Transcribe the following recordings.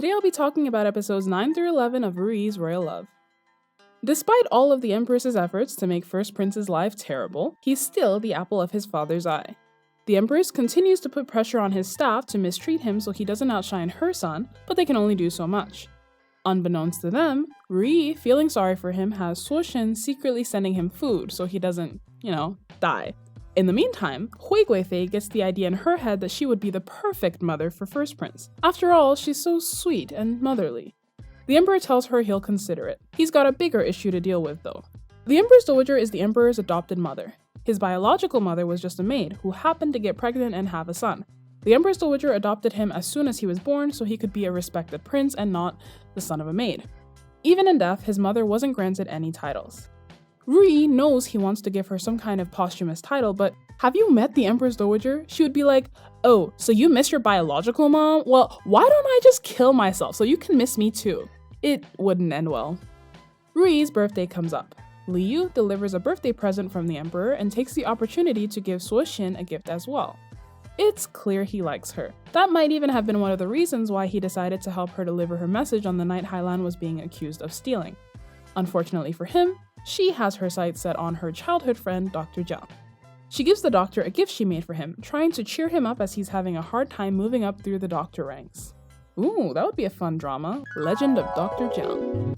Today I'll be talking about episodes 9 through 11 of RuYi's Royal Love. Despite all of the Empress's efforts to make First Prince's life terrible, he's still the apple of his father's eye. The Empress continues to put pressure on his staff to mistreat him so he doesn't outshine her son, but they can only do so much. Unbeknownst to them, RuYi, feeling sorry for him, has Suoshin secretly sending him food so he doesn't, die. In the meantime, Hui Guifei gets the idea in her head that she would be the perfect mother for First Prince. After all, she's so sweet and motherly. The Emperor tells her he'll consider it. He's got a bigger issue to deal with though. The Empress Dowager is the Emperor's adopted mother. His biological mother was just a maid who happened to get pregnant and have a son. The Empress Dowager adopted him as soon as he was born so he could be a respected prince and not the son of a maid. Even in death, his mother wasn't granted any titles. RuYi knows he wants to give her some kind of posthumous title, but have you met the Empress Dowager? She would be like, "Oh, so you miss your biological mom? Well, why don't I just kill myself so you can miss me too?" It wouldn't end well. RuYi's birthday comes up. Liu delivers a birthday present from the Emperor and takes the opportunity to give Suoshin a gift as well. It's clear he likes her. That might even have been one of the reasons why he decided to help her deliver her message on the night Hailan was being accused of stealing. Unfortunately for him, she has her sights set on her childhood friend, Dr. Jiang. She gives the doctor a gift she made for him, trying to cheer him up as he's having a hard time moving up through the doctor ranks. Ooh, that would be a fun drama. Legend of Dr. Jiang.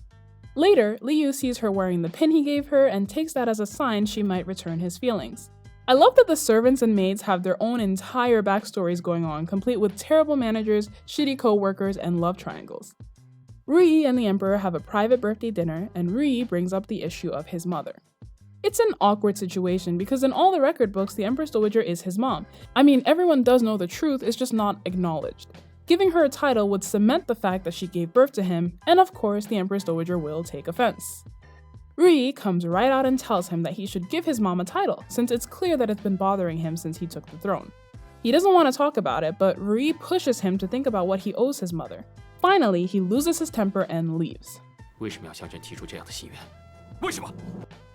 Later, Liu sees her wearing the pin he gave her and takes that as a sign she might return his feelings. I love that the servants and maids have their own entire backstories going on, complete with terrible managers, shitty co-workers, and love triangles. RuYi and the Emperor have a private birthday dinner, and RuYi brings up the issue of his mother. It's an awkward situation because in all the record books, the Empress Dowager is his mom. I mean, everyone does know the truth, it's just not acknowledged. Giving her a title would cement the fact that she gave birth to him, and of course, the Empress Dowager will take offense. RuYi comes right out and tells him that he should give his mom a title, since it's clear that it's been bothering him since he took the throne. He doesn't want to talk about it, but RuYi pushes him to think about what he owes his mother. Finally, he loses his temper and leaves.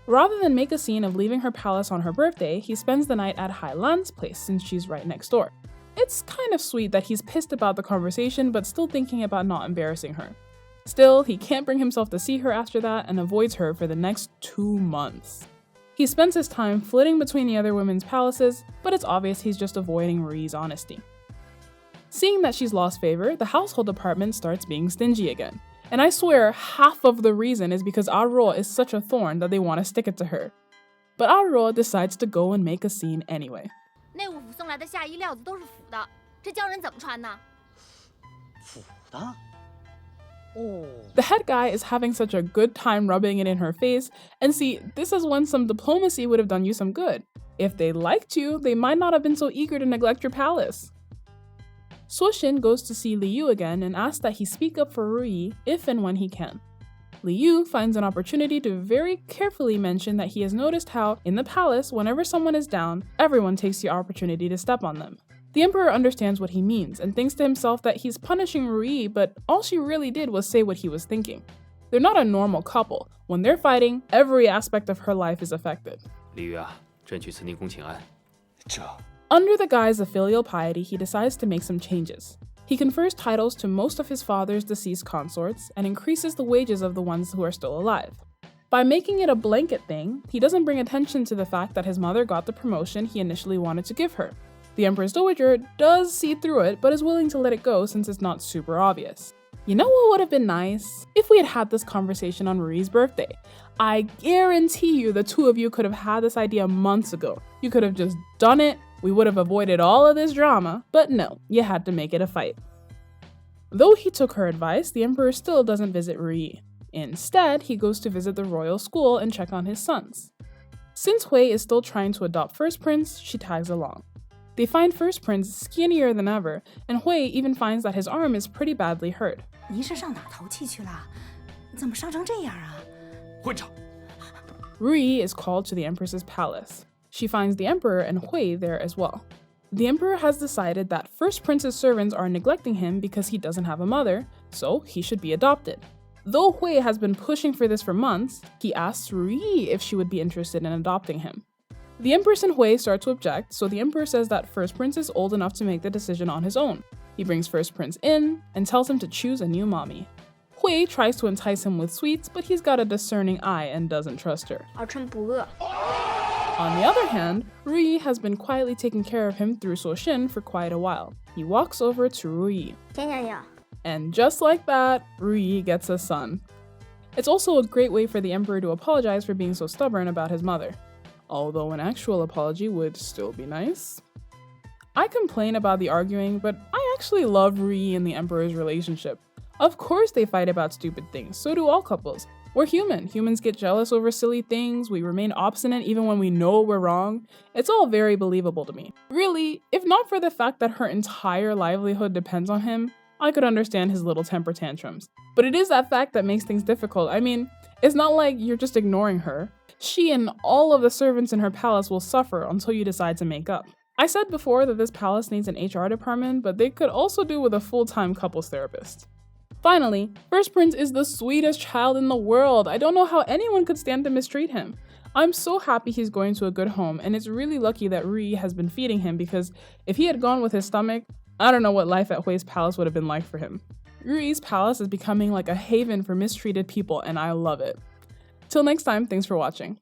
Rather than make a scene of leaving her palace on her birthday, he spends the night at Hailan's place since she's right next door. It's kind of sweet that he's pissed about the conversation but still thinking about not embarrassing her. Still, he can't bring himself to see her after that and avoids her for the next 2 months. He spends his time flitting between the other women's palaces, but it's obvious he's just avoiding RuYi's honesty. Seeing that she's lost favor, the household department starts being stingy again. And I swear half of the reason is because RuYi is such a thorn that they want to stick it to her. But RuYi decides to go and make a scene anyway. The head guy is having such a good time rubbing it in her face, and see, this is when some diplomacy would have done you some good. If they liked you, they might not have been so eager to neglect your palace. Suoshin goes to see Liu again and asks that he speak up for RuYi if and when he can. Liu finds an opportunity to very carefully mention that he has noticed how, in the palace, whenever someone is down, everyone takes the opportunity to step on them. The Emperor understands what he means and thinks to himself that he's punishing RuYi, but all she really did was say what he was thinking. They're not a normal couple. When they're fighting, every aspect of her life is affected. Under the guise of filial piety, he decides to make some changes. He confers titles to most of his father's deceased consorts and increases the wages of the ones who are still alive. By making it a blanket thing, he doesn't bring attention to the fact that his mother got the promotion he initially wanted to give her. The Empress Dowager does see through it, but is willing to let it go since it's not super obvious. You know what would have been nice? If we had had this conversation on RuYi's birthday. I guarantee you the two of you could have had this idea months ago. You could have just done it, we would have avoided all of this drama, but no, you had to make it a fight. Though he took her advice, the Emperor still doesn't visit RuYi. Instead, he goes to visit the royal school and check on his sons. Since Hui is still trying to adopt First Prince, she tags along. They find First Prince skinnier than ever, and Hui even finds that his arm is pretty badly hurt. RuYi is called to the Empress's palace. She finds the Emperor and Hui there as well. The Emperor has decided that First Prince's servants are neglecting him because he doesn't have a mother, so he should be adopted. Though Hui has been pushing for this for months, he asks RuYi if she would be interested in adopting him. The Empress and Hui start to object, so the Emperor says that First Prince is old enough to make the decision on his own. He brings First Prince in and tells him to choose a new mommy. Hui tries to entice him with sweets, but he's got a discerning eye and doesn't trust her. 好撑不饿。 On the other hand, RuYi has been quietly taking care of him through Suoxin for quite a while. He walks over to RuYi. 先生呀， And just like that, RuYi gets a son. It's also a great way for the emperor to apologize for being so stubborn about his mother. Although an actual apology would still be nice. I complain about the arguing, but I actually love RuYi and the emperor's relationship. Of course they fight about stupid things, so do all couples. We're human. Humans get jealous over silly things, we remain obstinate even when we know we're wrong. It's all very believable to me. Really, if not for the fact that her entire livelihood depends on him, I could understand his little temper tantrums. But it is that fact that makes things difficult. I mean, it's not like you're just ignoring her. She and all of the servants in her palace will suffer until you decide to make up. I said before that this palace needs an HR department, but they could also do with a full-time couples therapist. Finally, First Prince is the sweetest child in the world. I don't know how anyone could stand to mistreat him. I'm so happy he's going to a good home, and it's really lucky that RuYi has been feeding him because if he had gone with his stomach, I don't know what life at Hui's palace would have been like for him. RuYi's palace is becoming like a haven for mistreated people, and I love it. Till next time, thanks for watching.